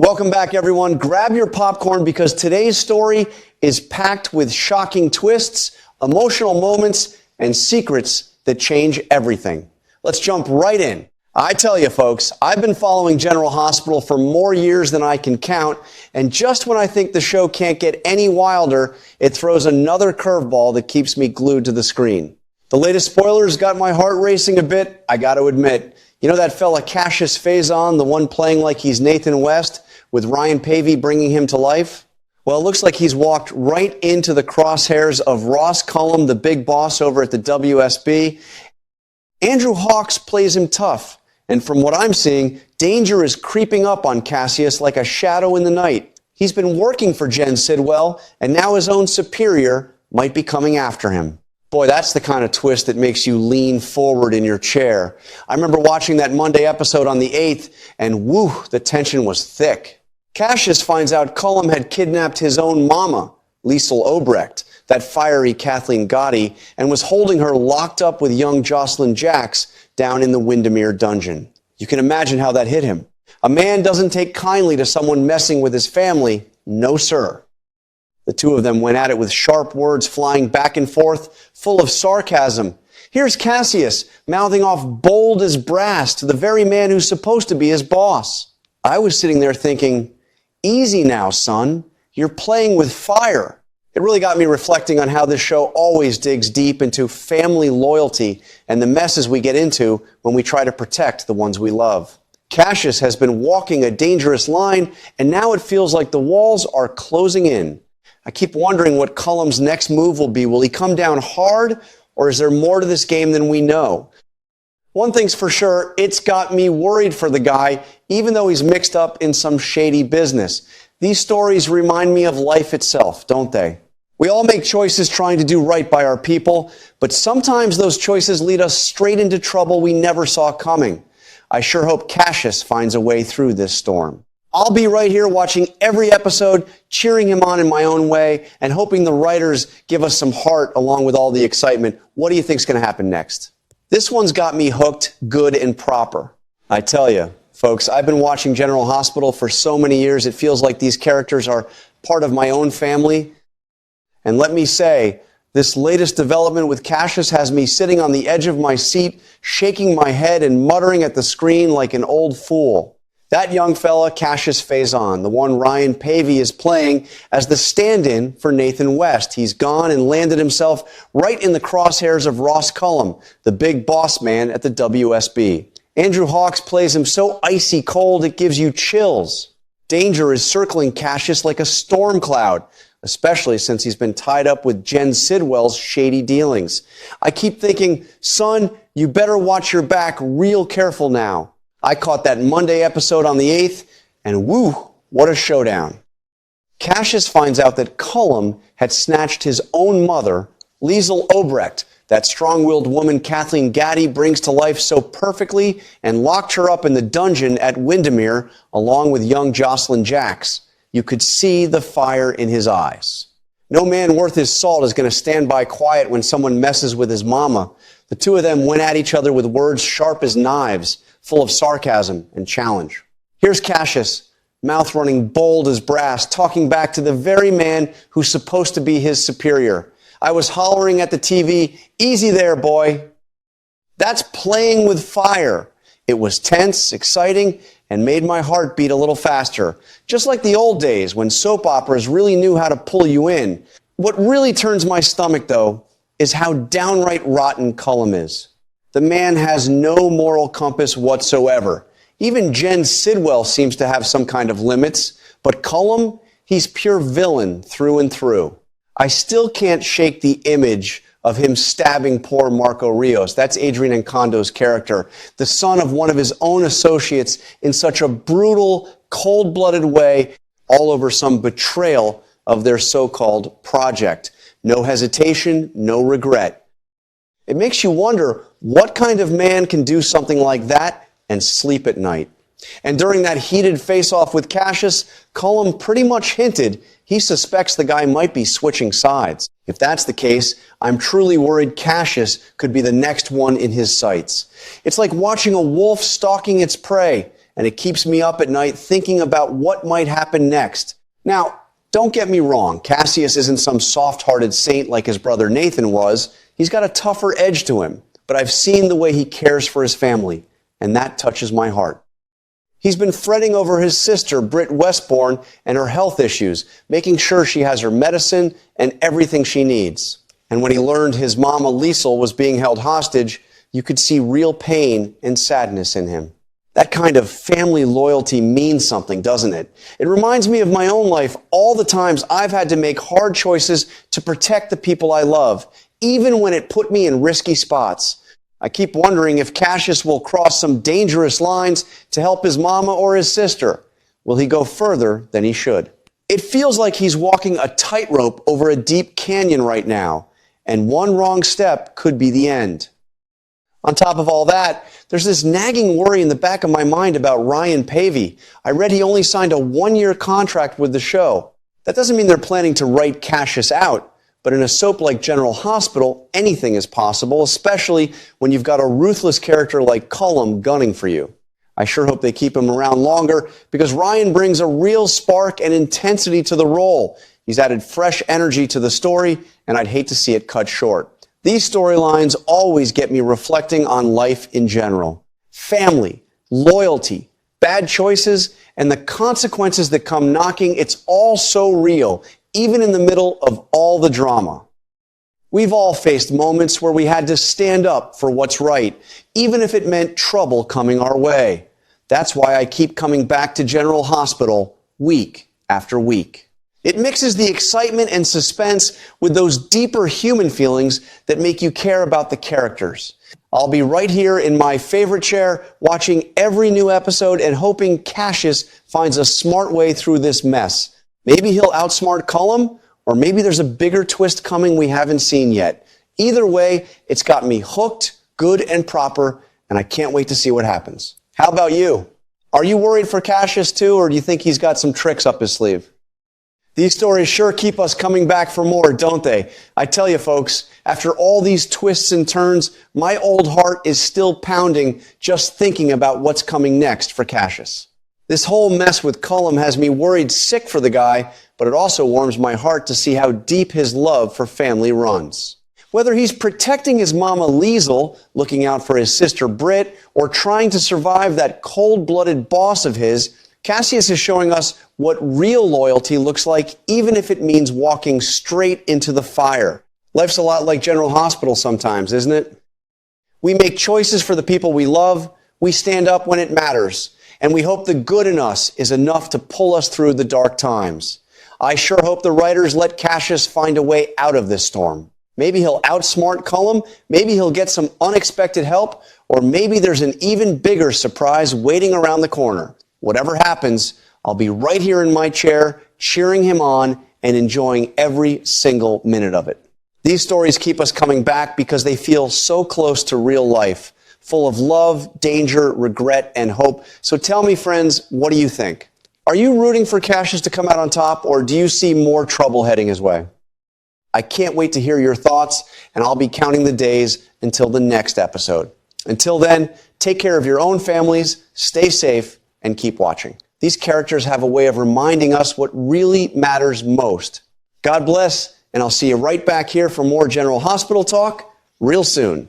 Welcome back, everyone. Grab your popcorn because today's story is packed with shocking twists, emotional moments, and secrets that change everything. Let's jump right in. I tell you, folks, I've been following General Hospital for more years than I can count, and just when I think the show can't get any wilder, it throws another curveball that keeps me glued to the screen. The latest spoilers got my heart racing a bit, I got to admit. You know that fella Cassius Faison, the one playing like he's Nathan West, with Ryan Pavey bringing him to life? Well, it looks like he's walked right into the crosshairs of Ross Cullum, the big boss over at the WSB. Andrew Hawks plays him tough, and from what I'm seeing, danger is creeping up on Cassius like a shadow in the night. He's been working for Jen Sidwell, and now his own superior might be coming after him. Boy, that's the kind of twist that makes you lean forward in your chair. I remember watching that Monday episode on the 8th, and woo, the tension was thick. Cassius finds out Cullum had kidnapped his own mama, Liesl Obrecht, that fiery Kathleen Gotti, and was holding her locked up with young Jocelyn Jacks down in the Windermere dungeon. You can imagine how that hit him. A man doesn't take kindly to someone messing with his family. No, sir. The two of them went at it with sharp words flying back and forth, full of sarcasm. Here's Cassius mouthing off bold as brass to the very man who's supposed to be his boss. I was sitting there thinking, easy now, son. You're playing with fire. It really got me reflecting on how this show always digs deep into family loyalty and the messes we get into when we try to protect the ones we love. Cassius has been walking a dangerous line, and now it feels like the walls are closing in. I keep wondering what Cullum's next move will be. Will he come down hard, or is there more to this game than we know? One thing's for sure, it's got me worried for the guy, even though he's mixed up in some shady business. These stories remind me of life itself, don't they? We all make choices trying to do right by our people, but sometimes those choices lead us straight into trouble we never saw coming. I sure hope Cassius finds a way through this storm. I'll be right here watching every episode, cheering him on in my own way, and hoping the writers give us some heart along with all the excitement. What do you think's going to happen next? This one's got me hooked good and proper. I tell you, folks, I've been watching General Hospital for so many years, it feels like these characters are part of my own family. And let me say, this latest development with Cassius has me sitting on the edge of my seat, shaking my head and muttering at the screen like an old fool. That young fella, Cassius Faison, the one Ryan Pavey is playing as the stand-in for Nathan West. He's gone and landed himself right in the crosshairs of Ross Cullum, the big boss man at the WSB. Andrew Hawks plays him so icy cold it gives you chills. Danger is circling Cassius like a storm cloud, especially since he's been tied up with Jen Sidwell's shady dealings. I keep thinking, son, you better watch your back real careful now. I caught that Monday episode on the 8th, and woo, what a showdown. Cassius finds out that Cullum had snatched his own mother, Liesl Obrecht, that strong-willed woman Kathleen Gotti brings to life so perfectly, and locked her up in the dungeon at Windermere along with young Jocelyn Jacks. You could see the fire in his eyes. No man worth his salt is going to stand by quiet when someone messes with his mama. The two of them went at each other with words sharp as knives, full of sarcasm and challenge. Here's Cassius, mouth running bold as brass, talking back to the very man who's supposed to be his superior. I was hollering at the TV, easy there, boy. That's playing with fire. It was tense, exciting, and made my heart beat a little faster. Just like the old days when soap operas really knew how to pull you in. What really turns my stomach, though, is how downright rotten Cullum is. The man has no moral compass whatsoever. Even Jen Sidwell seems to have some kind of limits, but Cullum, he's pure villain through and through. I still can't shake the image of him stabbing poor Marco Rios. That's Adrian Encando's character, the son of one of his own associates, in such a brutal, cold-blooded way, all over some betrayal of their so-called project. No hesitation, no regret. It makes you wonder what kind of man can do something like that and sleep at night. And during that heated face-off with Cassius, Cullum pretty much hinted he suspects the guy might be switching sides. If that's the case, I'm truly worried Cassius could be the next one in his sights. It's like watching a wolf stalking its prey, and it keeps me up at night thinking about what might happen next. Now, don't get me wrong, Cassius isn't some soft-hearted saint like his brother Nathan was. He's got a tougher edge to him, but I've seen the way he cares for his family, and that touches my heart. He's been fretting over his sister, Britt Westbourne, and her health issues, making sure she has her medicine and everything she needs. And when he learned his mama, Liesel, was being held hostage, you could see real pain and sadness in him. That kind of family loyalty means something, doesn't it? It reminds me of my own life, all the times I've had to make hard choices to protect the people I love, even when it put me in risky spots. I keep wondering if Cassius will cross some dangerous lines to help his mama or his sister. Will he go further than he should? It feels like he's walking a tightrope over a deep canyon right now, and one wrong step could be the end. On top of all that, there's this nagging worry in the back of my mind about Ryan Pavey. I read he only signed a 1-year contract with the show. That doesn't mean they're planning to write Cassius out. But in a soap like General Hospital, anything is possible, especially when you've got a ruthless character like Cullum gunning for you. I sure hope they keep him around longer because Ryan brings a real spark and intensity to the role. He's added fresh energy to the story, and I'd hate to see it cut short. These storylines always get me reflecting on life in general. Family, loyalty, bad choices, and the consequences that come knocking, it's all so real, even in the middle of all the drama. We've all faced moments where we had to stand up for what's right, even if it meant trouble coming our way. That's why I keep coming back to General Hospital week after week. It mixes the excitement and suspense with those deeper human feelings that make you care about the characters. I'll be right here in my favorite chair, watching every new episode and hoping Cassius finds a smart way through this mess. Maybe he'll outsmart Cullum, or maybe there's a bigger twist coming we haven't seen yet. Either way, it's got me hooked, good and proper, and I can't wait to see what happens. How about you? Are you worried for Cassius too, or do you think he's got some tricks up his sleeve? These stories sure keep us coming back for more, don't they? I tell you, folks, after all these twists and turns, my old heart is still pounding just thinking about what's coming next for Cassius. This whole mess with Cullum has me worried sick for the guy, but it also warms my heart to see how deep his love for family runs. Whether he's protecting his mama Liesel, looking out for his sister Britt, or trying to survive that cold-blooded boss of his, Cassius is showing us what real loyalty looks like, even if it means walking straight into the fire. Life's a lot like General Hospital sometimes, isn't it? We make choices for the people we love, we stand up when it matters, and we hope the good in us is enough to pull us through the dark times. I sure hope the writers let Cassius find a way out of this storm. Maybe he'll outsmart Cullum, maybe he'll get some unexpected help, or maybe there's an even bigger surprise waiting around the corner. Whatever happens, I'll be right here in my chair, cheering him on and enjoying every single minute of it. These stories keep us coming back because they feel so close to real life, full of love, danger, regret, and hope. So tell me, friends, what do you think? Are you rooting for Cassius to come out on top, or do you see more trouble heading his way? I can't wait to hear your thoughts, and I'll be counting the days until the next episode. Until then, take care of your own families, stay safe, and keep watching. These characters have a way of reminding us what really matters most. God bless, and I'll see you right back here for more General Hospital talk real soon.